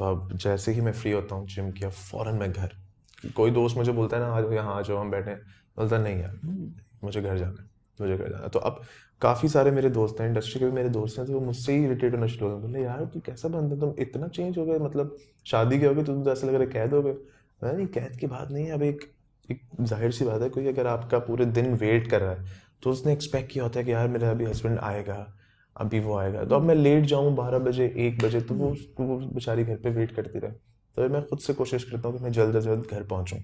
अब जैसे ही मैं फ्री होता हूँ जिम किया फ़ौरन मैं घर, कोई दोस्त मुझे बोलता है ना आज यहाँ आ जाओ हम बैठे हैं, बोलता नहीं यार मुझे घर जाना है, मुझे घर जाना है। तो अब काफ़ी सारे मेरे दोस्त हैं, इंडस्ट्री के भी मेरे दोस्त हैं, तो वो मुझसे ही इरिटेट होना शुरू हो गए, बोले यार तू कैसा बंदा, तुम इतना चेंज हो गए, मतलब शादी के हो गए तुम तो ऐसा लग रहा है कैद हो गए। मैं नहीं, कैद की बात नहीं है। अब एक एक जाहिर सी बात है, कोई अगर आपका पूरे दिन वेट कर रहा है तो उसने एक्सपेक्ट किया होता है कि यार मेरा अभी हस्बैंड आएगा, अभी वो आएगा, तो अब मैं लेट जाऊँ 12 बजे 1 बजे तो वो बेचारी घर पे वेट करती रहे। तो मैं खुद से कोशिश करता हूँ कि मैं जल्द से जल्द घर पहुँचूँ,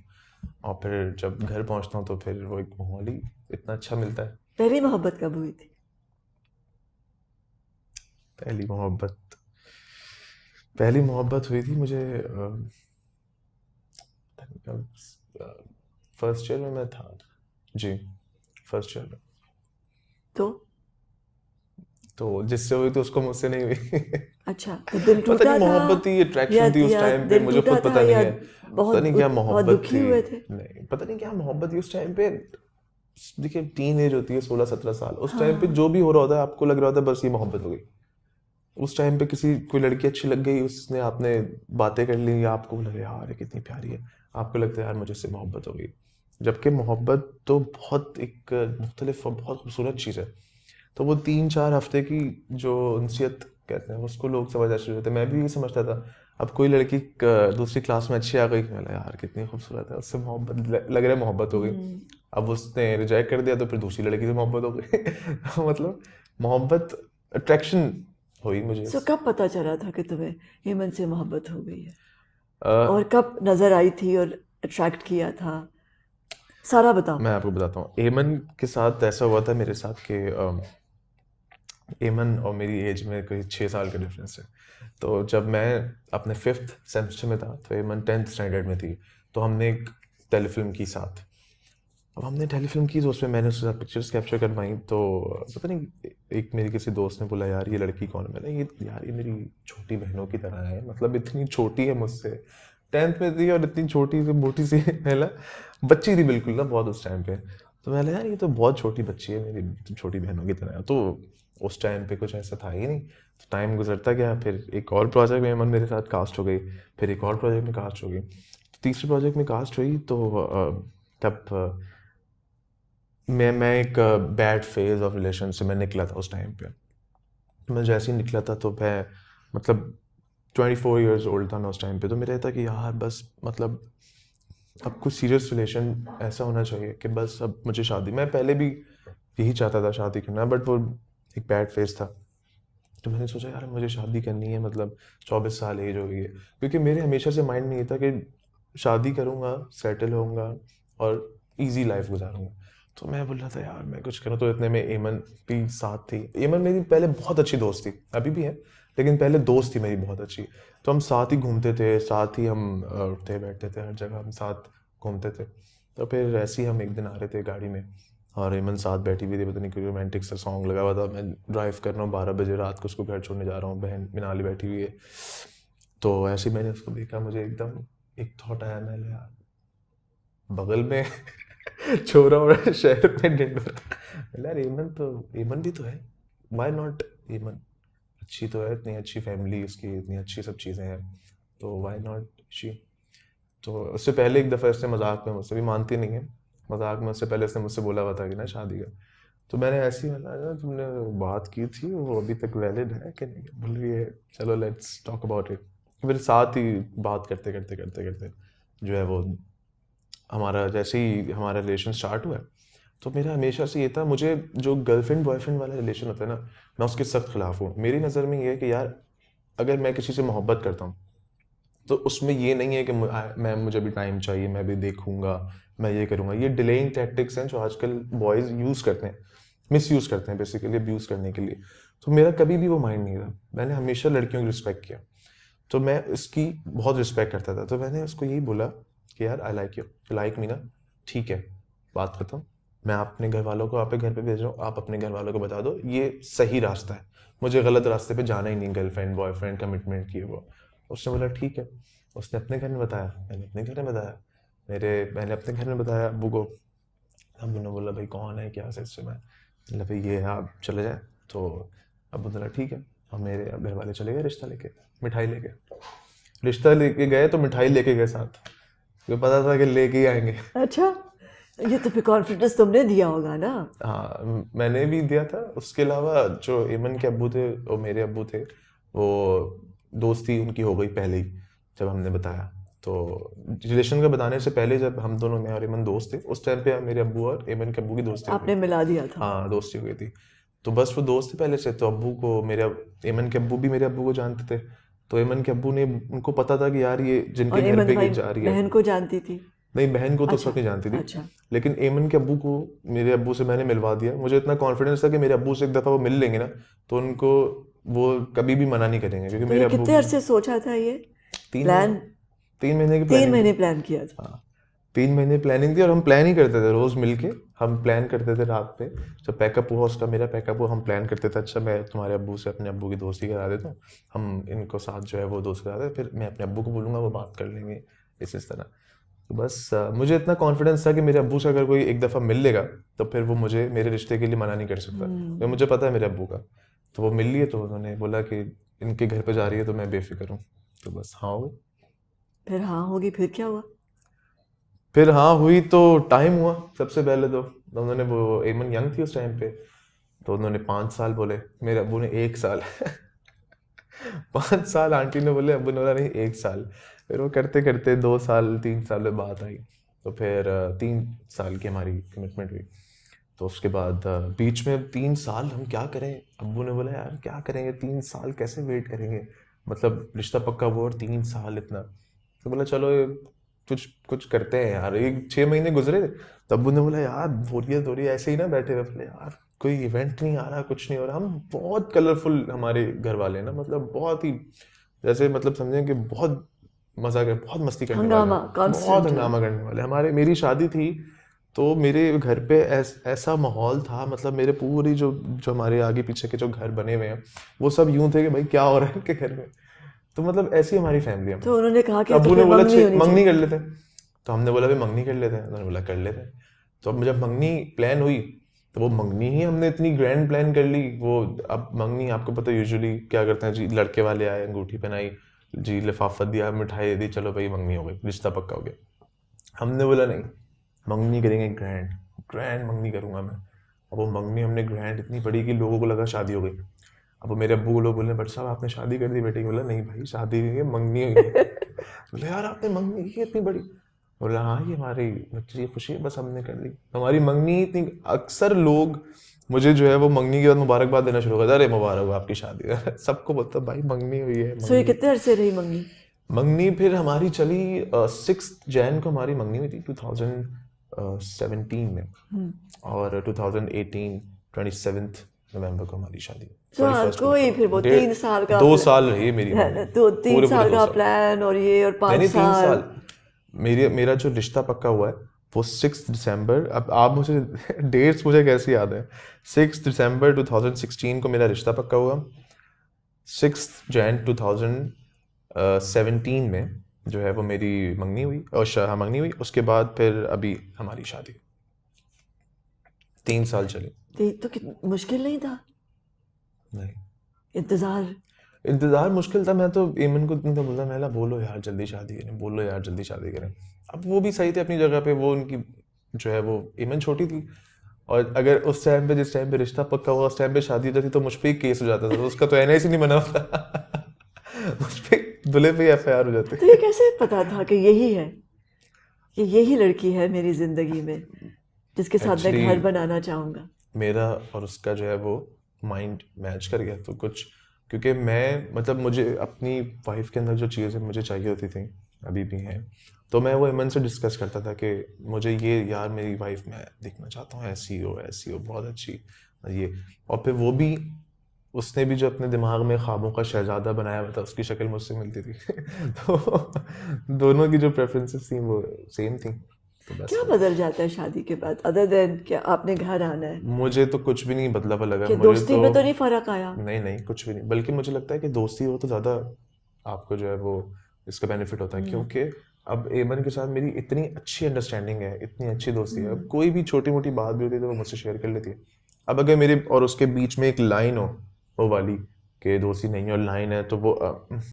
और फिर जब घर पहुँचता हूँ तो फिर वो एक माहौल ही इतना अच्छा मिलता है। पहली मोहब्बत कब हुई थी? पहली मोहब्बत पहली मोहब्बत हुई थी मुझे फर्स्ट ईयर में मैं था जी, फर्स्ट ईयर में। तो तो जिससे हुई तो उसको मुझसे नहीं हुई। अच्छा, तो दिल पता नहीं टूटा था मोहब्बत थी, या अट्रैक्शन थी उस टाइम पे, दिल मुझे टूटा खुद था पता नहीं या है। पता नहीं क्या बहुत मोहब्बत दुखी थी। हुए थे? नहीं पता नहीं क्या मोहब्बत थी उस टाइम पे। देखिए टीन एज होती है 16-17 साल, उस टाइम पे हाँ। जो भी हो रहा होता है आपको लग रहा होता है बस ये मोहब्बत हो गई। उस टाइम पे किसी कोई लड़की अच्छी लग गई, उसने आपने बातें कर ली, या आपको लगे यार ये कितनी प्यारी है, आपको लगता है यार मुझे इससे मोहब्बत हो गई। जबकि मोहब्बत तो बहुत एक मुख्तलिफ और बहुत खूबसूरत चीज़ है। तो वो 3-4 हफ्ते की जो उनसियत कहते हैं उसको लोग समझना शुरू होते हैं, मैं भी यही समझता था। अब कोई लड़की दूसरी क्लास में अच्छी आ गई, मैं यार कितनी खूबसूरत है, उससे मोहब्बत लग रहा है मोहब्बत हो गई। हम्म। अब उसने रिजेक्ट कर दिया तो फिर दूसरी लड़की से मोहब्बत हो गई। मतलब मोहब्बत, अट्रैक्शन हुई मुझे। सो कब पता चला था कि तुम्हें हेमंत से मोहब्बत हो गई है? अ, और कब नजर आई थी और अट्रैक्ट किया था? सारा बताओ। मैं आपको बताता हूँ, एमन के साथ ऐसा हुआ था मेरे साथ कि एमन और मेरी एज में कोई 6 साल का डिफरेंस है। तो जब मैं अपने 5th सेमेस्टर में था तो एमन 10th स्टैंडर्ड में थी। तो हमने एक टेलीफिल्म की साथ। अब हमने टेलीफिल्म की तो उसमें मैंने उसके साथ पिक्चर्स कैप्चर करवाई। तो पता नहीं एक मेरी किसी दोस्त ने बोला यार ये लड़की कौन है, मैंने ये यार ये मेरी छोटी बहनों की तरह है, मतलब इतनी छोटी है मुझसे, 10th में थी और इतनी छोटी सी मोटी सी है, बच्ची थी बिल्कुल ना बहुत उस टाइम पे। तो मैंने यार ये तो बहुत छोटी बच्ची है, मेरी छोटी बहनों की तरह है। तो उस टाइम पे कुछ ऐसा था ही नहीं। तो टाइम गुजरता गया, फिर एक और प्रोजेक्ट में मन मेरे साथ कास्ट हो गई, फिर एक और प्रोजेक्ट में कास्ट हो गई, तो तीसरे प्रोजेक्ट में कास्ट हुई। तो तब मैं एक बैड फेज ऑफ रिलेशन से मैं निकला था उस टाइम पे। मैं जैसे ही निकला था तो मैं मतलब 24 ईयर्स ओल्ड था मैं उस टाइम पे। तो मेरा था कि यार बस मतलब अब कुछ सीरियस रिलेशन ऐसा होना चाहिए कि बस अब मुझे शादी, मैं पहले भी यही चाहता था शादी करना, बट वो एक बैड फेज था। तो मैंने सोचा यार मुझे शादी करनी है, मतलब 24 साल एज हो गई है, क्योंकि मेरे हमेशा से माइंड में ये था कि शादी करूँगा, सेटल होऊंगा और इजी लाइफ गुजारूंगा। तो मैं बोल रहा था यार मैं कुछ करूँ। तो इतने में एमन भी साथ थी। एमन मेरी पहले बहुत अच्छी दोस्त थी, अभी भी है, लेकिन पहले दोस्त थी मेरी बहुत अच्छी। तो हम साथ ही घूमते थे, साथ ही हम उठते बैठते थे, हर जगह हम साथ घूमते थे। तो फिर ऐसे ही हम एक दिन आ रहे थे गाड़ी में और हेमंत साथ बैठी हुई थी, पता नहीं कोई रोमांटिक सा सॉन्ग लगा हुआ था, मैं ड्राइव कर रहा हूँ 12 बजे रात को, उसको घर छोड़ने जा रहा हूँ, बहन मिनाली बैठी हुई है। तो ऐसे ही मैंने उसको देखा, मुझे एकदम एक थॉट आया, मैंने यार बगल में छोरा और शहर में ढिंढोरा, मैंने यार एमन तो, एमन भी तो है, वाई नॉट एमन, अच्छी तो है, इतनी अच्छी फैमिली उसकी, इतनी अच्छी सब चीज़ें हैं, तो वाई नॉट शी। तो उससे पहले एक दफ़ा इसने मजाक में, मुझसे भी मानती नहीं है, मजाक में उससे पहले इसने मुझसे बोला हुआ था कि ना शादी का। तो मैंने ऐसे ही बताया तुमने बात की थी वो अभी तक वैलिड है कि नहीं, बोल रही है चलो लेट्स टॉक अबाउट इट। फिर साथ ही बात करते करते करते करते जो है वो हमारा, जैसे ही हमारा रिलेशन स्टार्ट हुआ, तो मेरा हमेशा से ये था, मुझे जो गर्लफ्रेंड बॉयफ्रेंड वाला रिलेशन होता है ना, मैं उसके सख्त खिलाफ हूँ। मेरी नज़र में ये है कि यार अगर मैं किसी से मोहब्बत करता हूँ तो उसमें ये नहीं है कि मैं मुझे भी टाइम चाहिए, मैं भी देखूंगा, मैं ये करूंगा। ये डिलेइंग टैक्टिक्स हैं जो आजकल बॉयज़ यूज़ करते हैं, मिस यूज़ करते हैं बेसिकली अब्यूज़ करने के लिए। तो मेरा कभी भी वो माइंड नहीं था, मैंने हमेशा लड़कियों की रिस्पेक्ट किया। तो मैं इसकी बहुत रिस्पेक्ट करता था। तो मैंने उसको यही बोला कि यार I like you like me ना, ठीक है, बात खत्म। मैं अपने घर वालों को आपके घर पे भेज रहा हूँ, आप अपने घर वालों को बता दो ये सही रास्ता है, मुझे गलत रास्ते पे जाना ही नहीं, गर्लफ्रेंड बॉयफ्रेंड कमिटमेंट की वो। उसने बोला ठीक है। उसने अपने घर में बताया, मैंने अपने घर में बताया, मैंने अपने घर में बताया अब्बू को। अब्बू ने बोला भाई कौन है क्या सिस्टम है, मतलब भाई ये है आप चले जाए। तो अब्बू ने बोला ठीक है। हम मेरे घर वाले चले गए रिश्ता लेके, मिठाई लेके। रिश्ता लेके गए तो मिठाई लेके गए साथ, क्योंकि पता था कि लेके ही आएंगे। अच्छा, ये तो फिर कॉन्फिडेंस तुमने दिया होगा ना। हाँ मैंने भी दिया था। उसके अलावा जो एमन के अब्बू थे, वो मेरे अब्बू थे, वो दोस्ती उनकी हो गई पहले ही जब हमने बताया। तो रिलेशन का बताने से पहले जब हम दोनों, मैं और एमन दोस्त थे, उस टाइम पे मेरे अब्बू और एमन के अब्बू की दोस्ती हो गई। आपने मिला दिया था। हाँ दोस्ती हो गई थी। तो बस वो दोस्त थे पहले से, तो अब्बू को एमन के अब्बू भी मेरे अब्बू को जानते थे। तो एमन के अब्बू ने, उनको पता था कि यार ये जिनके और घर एमन पे भाई ये जा रही है। बहन को जानती थी? नहीं बहन को तो उस अच्छा वक्त नहीं जानती थी, अच्छा। लेकिन एमन के अब्बू को मेरे अब्बू से मैंने मिलवा दिया। मुझे इतना कॉन्फिडेंस था कि मेरे अब्बू से एक दफ़ा वो मिल लेंगे ना, तो उनको वो कभी भी मना नहीं करेंगे, क्योंकि तो मेरे ये अब्बू कितने अरसे सोचा था ये 3 महीने, प्लान? 3 महीने की 3 प्लानिंग महीने थी। प्लान किया था। हाँ 3 महीने प्लानिंग थी, और हम प्लान ही करते थे रोज मिलके। हम प्लान करते थे रात पे, जब पैकअप हुआ उसका मेरा पैकअप हुआ, हम प्लान करते थे अच्छा मैं तुम्हारे अब्बू से अपने अब्बू की दोस्ती करा देता हूँ, हम इनको साथ जो है वो दोस्त करा दे, फिर मैं अपने अब्बू को बोलूँगा वो बात कर लेंगे इस तरह। तो बस मुझे इतना कॉन्फिडेंस था कि मेरे अब्बू से अगर कोई एक दफ़ा मिल लेगा तो फिर वो मुझे मेरे रिश्ते के लिए मना नहीं कर सकता, क्योंकि मुझे पता है मेरे अब्बू का। तो वो मिल लिए, तो उन्होंने बोला कि इनके घर पे जा रही है तो मैं बेफिक्र हूँ। तो बस हाँ हो गई। फिर हाँ होगी, फिर क्या हुआ? फिर हाँ हुई तो टाइम हुआ। सबसे पहले तो उन्होंने, वो एमन यंग थी उस टाइम पे, तो उन्होंने 5 साल बोले, मेरे अब्बू ने 1 साल 5 साल आंटी ने बोले, अब्बू ने बोला नहीं 1 साल। फिर वो करते करते 2 साल 3 साल में बात आई, तो फिर 3 साल की हमारी कमिटमेंट हुई। तो उसके बाद बीच में 3 साल हम क्या करें, अब्बू ने बोला यार क्या करेंगे 3 साल, कैसे वेट करेंगे, मतलब रिश्ता पक्का हुआ और 3 साल इतना। तो बोला चलो कुछ कुछ करते हैं यार। एक 6 महीने गुजरे, तो अब्बू ने बोला यार बोरियत हो रही है ऐसे ही ना बैठे हुए। बोले यार कोई इवेंट नहीं आ रहा, कुछ नहीं हो रहा। हम बहुत कलरफुल हमारे घर वाले हैं ना, मतलब बहुत ही, जैसे मतलब समझें कि बहुत मजा कर, बहुत मस्ती करने वाले हंगामा हैं, बहुत कांस्टेंट है। हंगामा करने वाले। हमारे मेरी शादी थी तो मेरे घर पे ऐसा माहौल था, मतलब मेरे पूरी जो जो हमारे आगे पीछे के जो घर बने हुए हैं वो सब यूं थे कि भाई क्या हो रहा है इनके घर में। तो मतलब ऐसी हमारी फैमिली है। तो उन्होंने कहा तो कि तो अब्बू ने फिर बोला मंगनी होनी मंगनी कर चाहिए। लेते हैं। तो हमने बोला भाई मंगनी कर लेते हैं, उन्होंने बोला कर लेते हैं। तो अब जब मंगनी प्लान हुई, तो वो मंगनी ही हमने इतनी ग्रैंड प्लान कर ली। वो अब मंगनी आपको पता है यूजुअली क्या करते हैं जी, लड़के वाले आए, अंगूठी पहनाई जी, लिफाफा दिया, मिठाई दे दी, चलो भाई मंगनी हो गई, रिश्ता पक्का हो गया। हमने बोला नहीं, मंगनी करेंगे ग्रैंड, ग्रैंड मंगनी करूंगा मैं। अब वो मंगनी हमने ग्रैंड इतनी बड़ी कि लोगों को लगा शादी हो गई। अब वो मेरे अब्बू को लोग बोले बट साहब आपने शादी कर दी बेटे की। बोला नहीं भाई शादी नहीं है, मंगनी हुई है। बोले यार आपने मंगनी की इतनी बड़ी। बोला हाँ ये हमारी बच्ची की खुशी है, बस हमने कर दी हमारी मंगनी इतनी। अक्सर लोग मुझे जो है वो मंगनी के बाद मुबारकबाद देना शुरू कर दिया, अरे मुबारक हो आपकी शादी। सबको बोलता भाई मंगनी हुई है सो ये मंगनी। कितने अरसे रही मंगनी? मंगनी फिर हमारी चली 6 जैन को हमारी मंगनी हुई थी 2017 में, और 2018 27 नवंबर को हमारी शादी। तो हाँ, 21 को कोई फिर वो 3 साल का 2 साल रही मेरी मंगनी, तो 3 पूरे साल का 2 साल। प्लान और ये और नहीं 5 नहीं 3 साल। साल। मेरा जो रिश्ता पक्का हुआ है वो 6 दिसंबर, अब आप मुझे डेट्स मुझे कैसे याद है। 6 दिसंबर 2016 को मेरा रिश्ता पक्का हुआ। 6 जैन 2017 में जो है वो मेरी मंगनी हुई, और हाँ मंगनी हुई। उसके बाद फिर अभी हमारी शादी, 3 साल चले। तो मुश्किल नहीं था नहीं इंतजार? इंतज़ार मुश्किल था। मैं तो एमन को इतना बोलता, मैं बोलो यार जल्दी शादी करें, बोलो यार जल्दी शादी करें। अब वो भी सही थे अपनी जगह पे, वो उनकी जो है वो, एमन छोटी थी, और अगर उस टाइम पे जिस टाइम पे रिश्ता पक्का हुआ उस टाइम पे शादी हो जाती तो मुझ पे ही केस हो जाता था, तो उसका तो एनआईसी नहीं बना होता। उस पे दूल्हे पे एफआईआर हो जाती। तो ये कैसे पता था कि यही है, कि यही लड़की है मेरी जिंदगी में जिसके साथ मैं एक्चुअली घर बनाना चाहूंगा? मेरा और उसका जो है वो माइंड मैच कर गया, तो कुछ, क्योंकि मैं मतलब मुझे अपनी वाइफ के अंदर जो चीज़ें मुझे चाहिए होती थी अभी भी हैं, तो मैं वो एमन से डिस्कस करता था कि मुझे ये यार मेरी वाइफ मैं देखना चाहता हूँ, ऐसी हो बहुत अच्छी ये। और फिर वो भी, उसने भी जो अपने दिमाग में ख्वाबों का शहजादा बनाया हुआ था उसकी शक्ल मुझसे मिलती थी। तो दोनों की जो प्रेफरेंसेस थी वो सेम थी। तो बस क्या बदल जाता है शादी के बाद, अदर देन क्या आपने घर आना है? मुझे तो कुछ भी नहीं बदला हुआ लगा कि मुझे दोस्ती में तो नहीं फर्क आया? नहीं नहीं कुछ भी नहीं, बल्कि मुझे लगता है कि दोस्ती हो तो ज़्यादा आपको जो है वो इसका बेनिफिट होता है, क्योंकि अब एमन के साथ मेरी इतनी अच्छी अंडरस्टैंडिंग है, इतनी अच्छी दोस्ती है, अब कोई भी छोटी मोटी बात भी होती है तो वो मुझसे शेयर कर लेती है। अब अगर मेरे और उसके बीच में एक लाइन हो वो वाली कि दोस्ती नहीं है और लाइन है, तो वो